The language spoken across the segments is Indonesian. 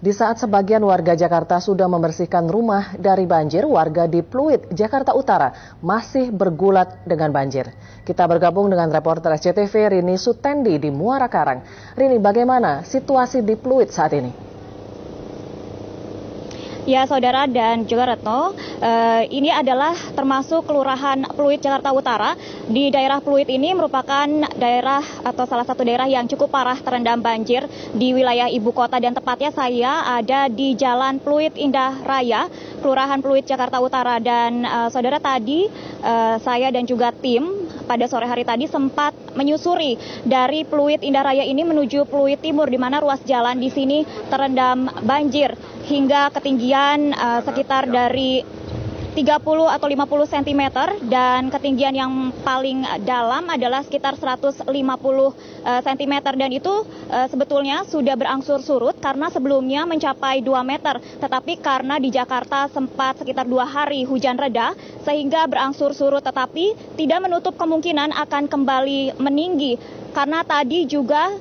Di saat sebagian warga Jakarta sudah membersihkan rumah dari banjir, warga di Pluit, Jakarta Utara masih bergulat dengan banjir. Kita bergabung dengan reporter SCTV Rini Sutendi di Muara Karang. Rini, bagaimana situasi di Pluit saat ini? Ya, Saudara dan juga Retno, ini adalah termasuk Kelurahan Pluit, Jakarta Utara. Di daerah Pluit ini merupakan daerah atau salah satu daerah yang cukup parah terendam banjir di wilayah ibu kota, dan tepatnya saya ada di Jalan Pluit Indah Raya, Kelurahan Pluit, Jakarta Utara. Dan Saudara, tadi saya dan juga tim pada sore hari tadi sempat menyusuri dari Pluit Indah Raya ini menuju Pluit Timur, di mana ruas jalan di sini terendam banjir hingga ketinggian sekitar dari 30 atau 50 cm, dan ketinggian yang paling dalam adalah sekitar 150 cm, dan itu sebetulnya sudah berangsur surut karena sebelumnya mencapai 2 meter, tetapi karena di Jakarta sempat sekitar 2 hari hujan reda sehingga berangsur surut, tetapi tidak menutup kemungkinan akan kembali meninggi. Karena tadi juga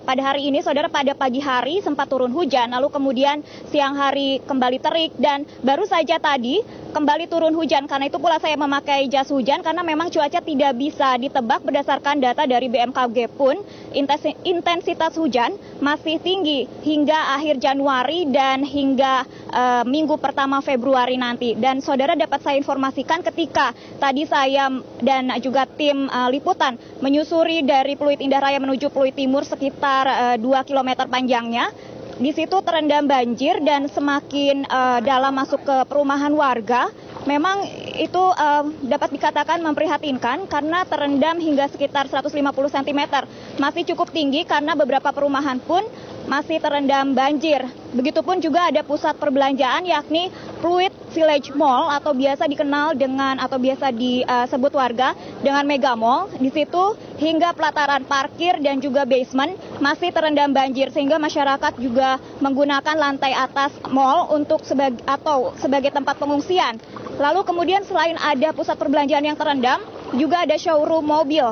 pada hari ini, Saudara, pada pagi hari sempat turun hujan, lalu kemudian siang hari kembali terik, dan baru saja tadi kembali turun hujan. Karena itu pula saya memakai jas hujan, karena memang cuaca tidak bisa ditebak. Berdasarkan data dari BMKG pun, intensitas hujan masih tinggi hingga akhir Januari dan hingga minggu pertama Februari nanti. Dan Saudara, dapat saya informasikan ketika tadi saya dan juga tim liputan menyusuri dari Pluit Indah Raya menuju Pluit Timur sekitar 2 km panjangnya. Di situ terendam banjir dan semakin dalam masuk ke perumahan warga. Memang itu dapat dikatakan memprihatinkan karena terendam hingga sekitar 150 cm. Masih cukup tinggi karena beberapa perumahan pun masih terendam banjir. Begitupun juga ada pusat perbelanjaan, yakni Pluit Village Mall, atau biasa dikenal dengan atau biasa disebut warga dengan Mega Mall. Di situ hingga pelataran parkir dan juga basement masih terendam banjir, sehingga masyarakat juga menggunakan lantai atas mall untuk sebagai tempat pengungsian. Lalu kemudian selain ada pusat perbelanjaan yang terendam, juga ada showroom mobil,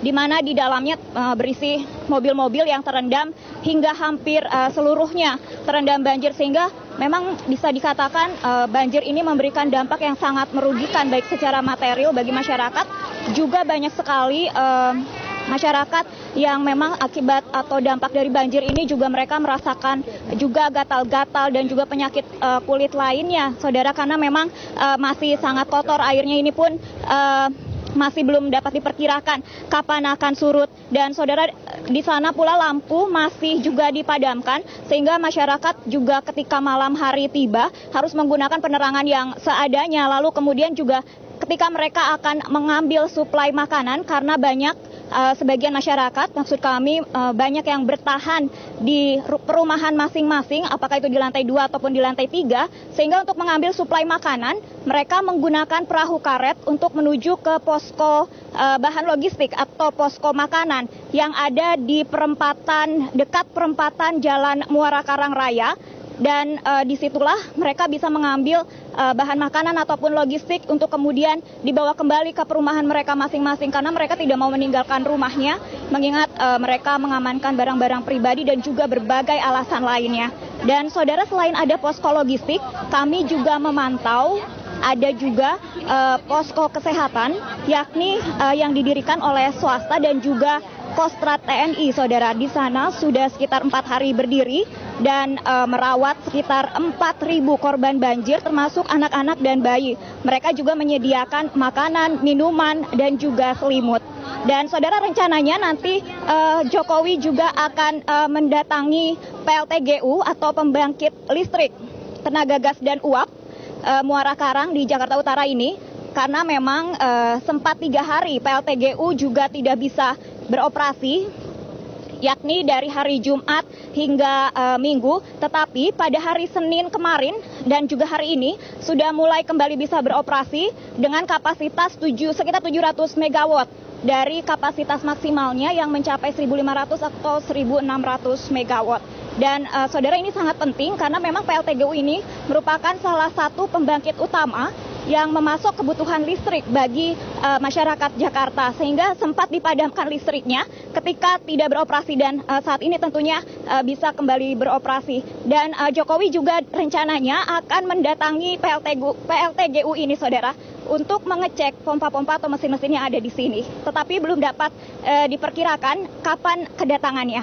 di mana di dalamnya berisi mobil-mobil yang terendam hingga hampir seluruhnya terendam banjir, sehingga memang bisa dikatakan banjir ini memberikan dampak yang sangat merugikan baik secara material bagi masyarakat, juga banyak sekali masyarakat yang memang akibat atau dampak dari banjir ini juga mereka merasakan juga gatal-gatal dan juga penyakit kulit lainnya, Saudara, karena memang masih sangat kotor. Airnya ini pun masih belum dapat diperkirakan kapan akan surut. Dan Saudara, di sana pula lampu masih juga dipadamkan, sehingga masyarakat juga ketika malam hari tiba harus menggunakan penerangan yang seadanya. Lalu kemudian juga ketika mereka akan mengambil suplai makanan, karena banyak sebagian masyarakat, maksud kami banyak yang bertahan di perumahan masing-masing, apakah itu di lantai 2 ataupun di lantai 3, sehingga untuk mengambil suplai makanan mereka menggunakan perahu karet untuk menuju ke posko bahan logistik atau posko makanan yang ada di dekat perempatan Jalan Muara Karang Raya. Dan disitulah mereka bisa mengambil bahan makanan ataupun logistik untuk kemudian dibawa kembali ke perumahan mereka masing-masing, karena mereka tidak mau meninggalkan rumahnya, mengingat mereka mengamankan barang-barang pribadi dan juga berbagai alasan lainnya. Dan Saudara, selain ada posko logistik, kami juga memantau ada juga posko kesehatan, yakni yang didirikan oleh swasta dan juga Kostrat TNI, Saudara. Di sana sudah sekitar 4 hari berdiri dan merawat sekitar 4.000 korban banjir, termasuk anak-anak dan bayi. Mereka juga menyediakan makanan, minuman, dan juga selimut. Dan Saudara, rencananya nanti Jokowi juga akan mendatangi PLTGU atau pembangkit listrik tenaga gas dan uap Muara Karang di Jakarta Utara ini, karena memang sempat 3 hari PLTGU juga tidak bisa beroperasi, yakni dari hari Jumat hingga Minggu. Tetapi pada hari Senin kemarin dan juga hari ini sudah mulai kembali bisa beroperasi dengan kapasitas sekitar 700 megawatt dari kapasitas maksimalnya yang mencapai 1.500 atau 1.600 megawatt. Dan Saudara, ini sangat penting karena memang PLTGU ini merupakan salah satu pembangkit utama yang memasok kebutuhan listrik bagi masyarakat Jakarta, sehingga sempat dipadamkan listriknya ketika tidak beroperasi, dan saat ini tentunya bisa kembali beroperasi. Dan Jokowi juga rencananya akan mendatangi PLTGU ini, saudara, untuk mengecek pompa-pompa atau mesin-mesin yang ada di sini. Tetapi belum dapat diperkirakan kapan kedatangannya.